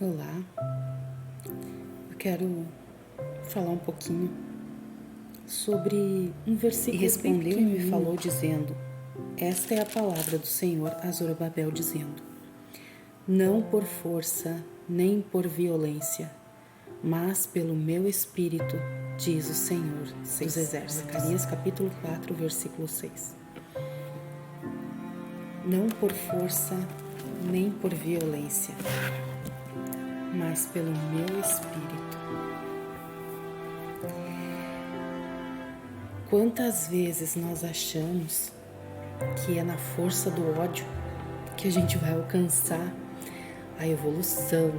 Olá, eu quero falar um pouquinho sobre um versículo. E respondeu e me falou dizendo: esta é a palavra do Senhor a Zorobabel, dizendo: não por força nem por violência, mas pelo meu espírito, diz o Senhor dos Exércitos. Zacarias capítulo 4, versículo 6. Não por força nem por violência, mas pelo meu espírito. Quantas vezes nós achamos que é na força do ódio que a gente vai alcançar a evolução,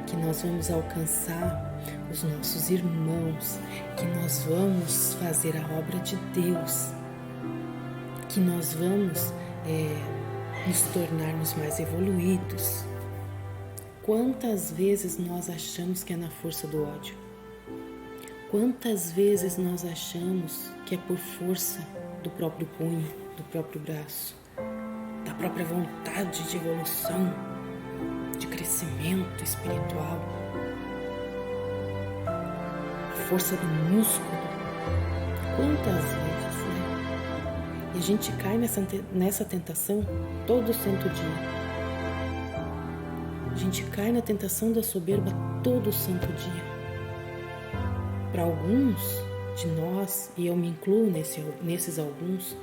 que nós vamos alcançar os nossos irmãos, que nós vamos fazer a obra de Deus, que nós vamos nos tornarmos mais evoluídos. Quantas vezes nós achamos que é na força do ódio? Quantas vezes nós achamos que é por força do próprio punho, do próprio braço, da própria vontade de evolução, de crescimento espiritual, a força do músculo? Quantas vezes, né? E a gente cai nessa tentação todo santo dia. A gente cai na tentação da soberba todo santo dia. Para alguns de nós, e eu me incluo nesses alguns,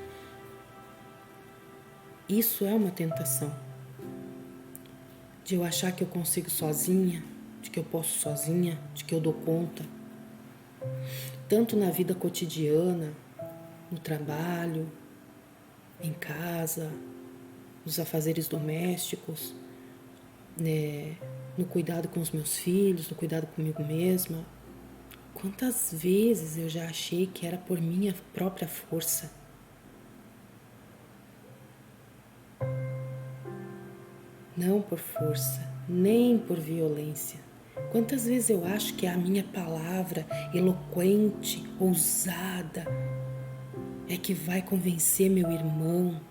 isso é uma tentação. De eu achar que eu consigo sozinha, de que eu posso sozinha, de que eu dou conta. Tanto na vida cotidiana, no trabalho, em casa, nos afazeres domésticos, né, no cuidado com os meus filhos, no cuidado comigo mesma. Quantas vezes eu já achei que era por minha própria força? Não por força, nem por violência. Quantas vezes eu acho que é a minha palavra eloquente, ousada, é que vai convencer meu irmão.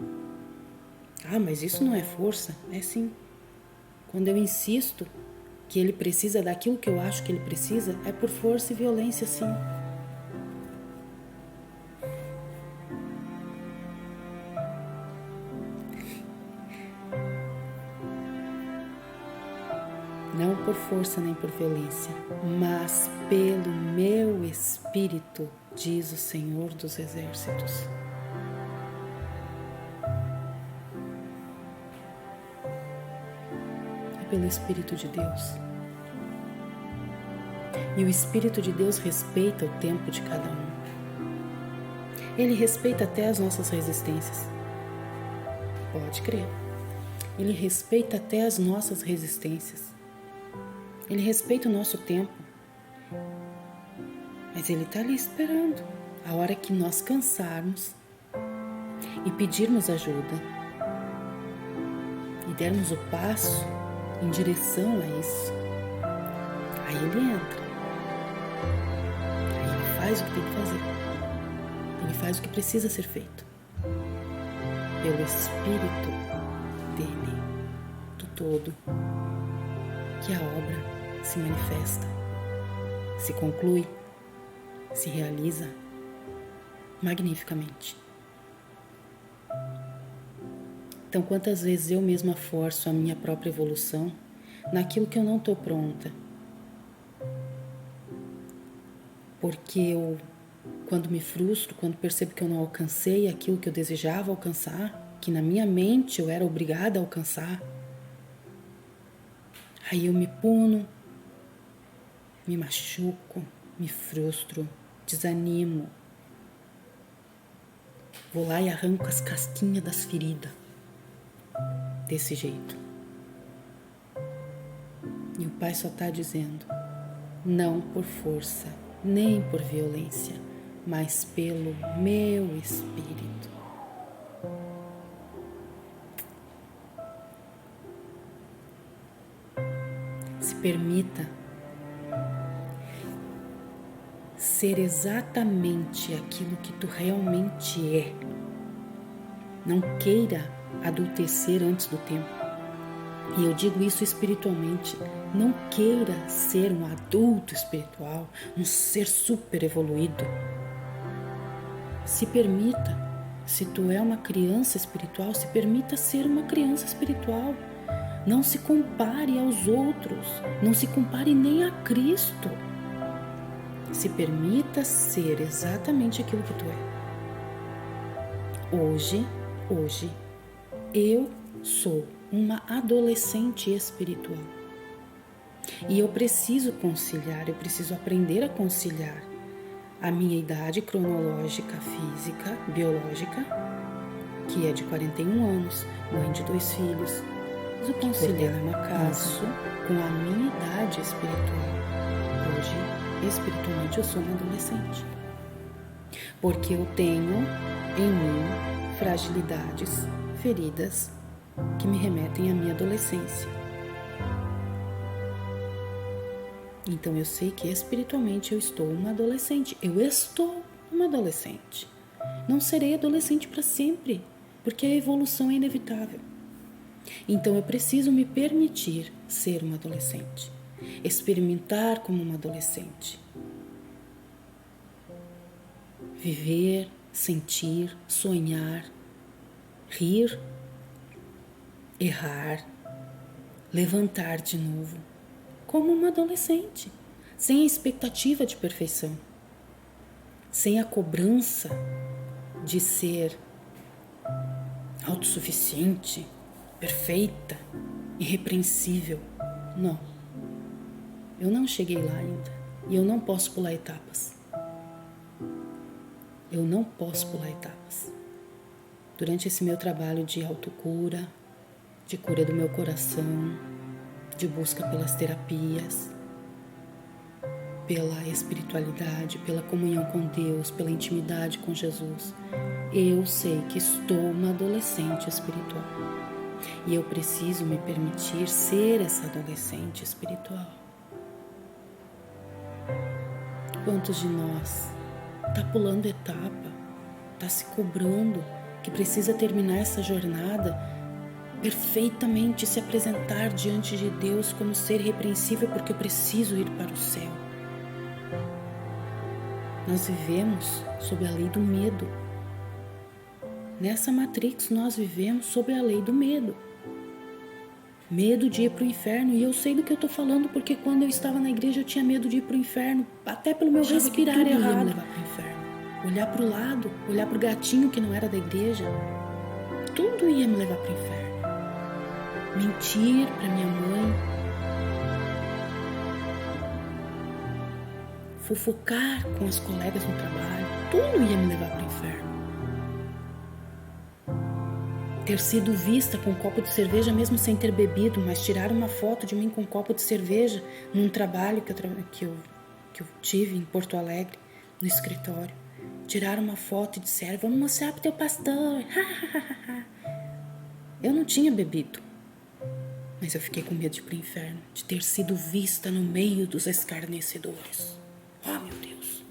Ah, mas isso não é força? É sim. Quando eu insisto que ele precisa daquilo que eu acho que ele precisa, é por força e violência, sim. Não por força nem por violência, mas pelo meu espírito, diz o Senhor dos Exércitos. É pelo Espírito de Deus. E o Espírito de Deus respeita o tempo de cada um. Ele respeita até as nossas resistências. Pode crer. Ele respeita até as nossas resistências. Ele respeita o nosso tempo. Mas Ele está ali esperando a hora que nós cansarmos e pedirmos ajuda e dermos o passo em direção a isso. Aí Ele entra. Aí Ele faz o que tem que fazer. Ele faz o que precisa ser feito. Pelo Espírito dEle, do todo, que a obra se manifesta, se conclui, se realiza magnificamente. Então, quantas vezes eu mesma forço a minha própria evolução naquilo que eu não estou pronta? Porque eu, quando me frustro, quando percebo que eu não alcancei aquilo que eu desejava alcançar, que na minha mente eu era obrigada a alcançar, aí eu me puno, me machuco, me frustro, desanimo. Vou lá e arranco as casquinhas das feridas. Desse jeito. E o Pai só está dizendo: não por força, nem por violência, mas pelo meu Espírito. Se permita ser exatamente aquilo que tu realmente é. Não queira adultecer antes do tempo. E eu digo isso espiritualmente. Não queira ser um adulto espiritual, um ser super evoluído. Se permita, se tu é uma criança espiritual, se permita ser uma criança espiritual. Não se compare aos outros, não se compare nem a Cristo. Se permita ser exatamente aquilo que tu é. Hoje, eu sou uma adolescente espiritual. E eu preciso conciliar, eu preciso aprender a conciliar a minha idade cronológica, física, biológica, que é de 41 anos, mãe de 2 filhos, preciso conciliar uma casa com a minha idade espiritual. Hoje, espiritualmente, eu sou uma adolescente. Porque eu tenho em mim fragilidades, feridas, que me remetem à minha adolescência. Então eu sei que espiritualmente eu estou uma adolescente. Eu estou uma adolescente. Não serei adolescente para sempre, porque a evolução é inevitável. Então eu preciso me permitir ser uma adolescente, experimentar como uma adolescente, viver, sentir, sonhar, rir, errar, levantar de novo, como uma adolescente, sem a expectativa de perfeição, sem a cobrança de ser autossuficiente, perfeita, irrepreensível. Não, eu não cheguei lá ainda e eu não posso pular etapas. Eu não posso pular etapas. Durante esse meu trabalho de autocura, de cura do meu coração, de busca pelas terapias, pela espiritualidade, pela comunhão com Deus, pela intimidade com Jesus, eu sei que estou uma adolescente espiritual. E eu preciso me permitir ser essa adolescente espiritual. Quantos de nós está pulando etapa, está se cobrando, que precisa terminar essa jornada perfeitamente, se apresentar diante de Deus como ser irrepreensível, porque eu preciso ir para o céu. Nós vivemos sob a lei do medo. Nessa Matrix nós vivemos sob a lei do medo. Medo de ir para o inferno. E eu sei do que eu estou falando, porque quando eu estava na igreja eu tinha medo de ir para o inferno, até pelo meu respirar errado. Ia me levar para o inferno. Olhar para o lado, olhar para o gatinho que não era da igreja, tudo ia me levar para o inferno. Mentir para minha mãe, fofocar com as colegas no trabalho, tudo ia me levar para o inferno. Ter sido vista com um copo de cerveja mesmo sem ter bebido, mas tirar uma foto de mim com um copo de cerveja num trabalho que eu tive em Porto Alegre, no escritório. Tirar uma foto e disseram: vamos mostrar pro teu pastor. Eu não tinha bebido, mas eu fiquei com medo de ir pro inferno, de ter sido vista no meio dos escarnecedores. Oh, meu Deus.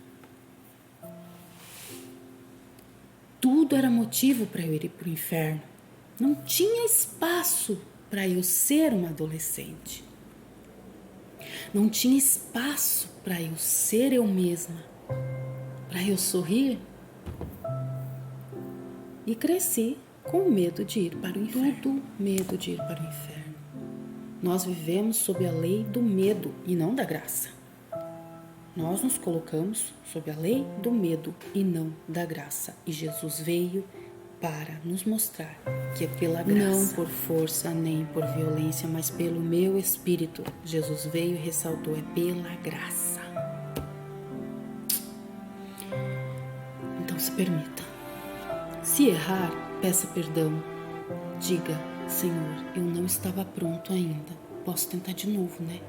Tudo era motivo para eu ir pro inferno. Não tinha espaço para eu ser uma adolescente. Não tinha espaço para eu ser eu mesma, para eu sorrir. E cresci com medo de ir para o inferno. Tudo medo de ir para o inferno. Nós vivemos sob a lei do medo e não da graça. Nós nos colocamos sob a lei do medo e não da graça. E Jesus veio para nos mostrar que é pela graça, não por força nem por violência, mas pelo meu espírito. Jesus veio e ressaltou: é pela graça. Então se permita. Se errar, peça perdão. Diga: Senhor, eu não estava pronto ainda. Posso tentar de novo, né?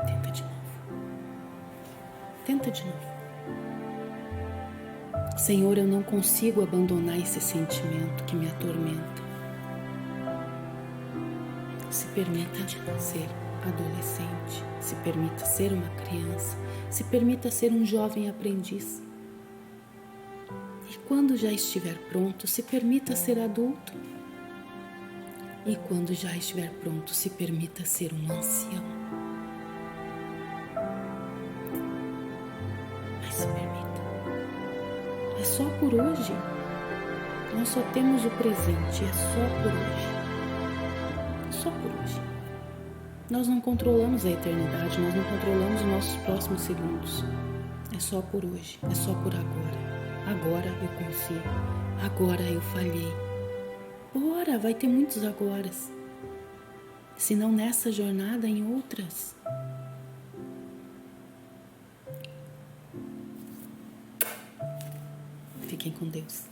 Tenta de novo. Tenta de novo. Senhor, eu não consigo abandonar esse sentimento que me atormenta. Se permita ser adolescente, se permita ser uma criança, se permita ser um jovem aprendiz. E quando já estiver pronto, se permita ser adulto. E quando já estiver pronto, se permita ser um ancião. Mas se permita. É só por hoje. Nós só temos o presente, é só por hoje. Só por hoje. Nós não controlamos a eternidade, nós não controlamos os nossos próximos segundos. É só por hoje, é só por agora. Agora eu consigo, agora eu falhei. Bora, vai ter muitos agoras. Se não nessa jornada, em outras. Fiquem com Deus.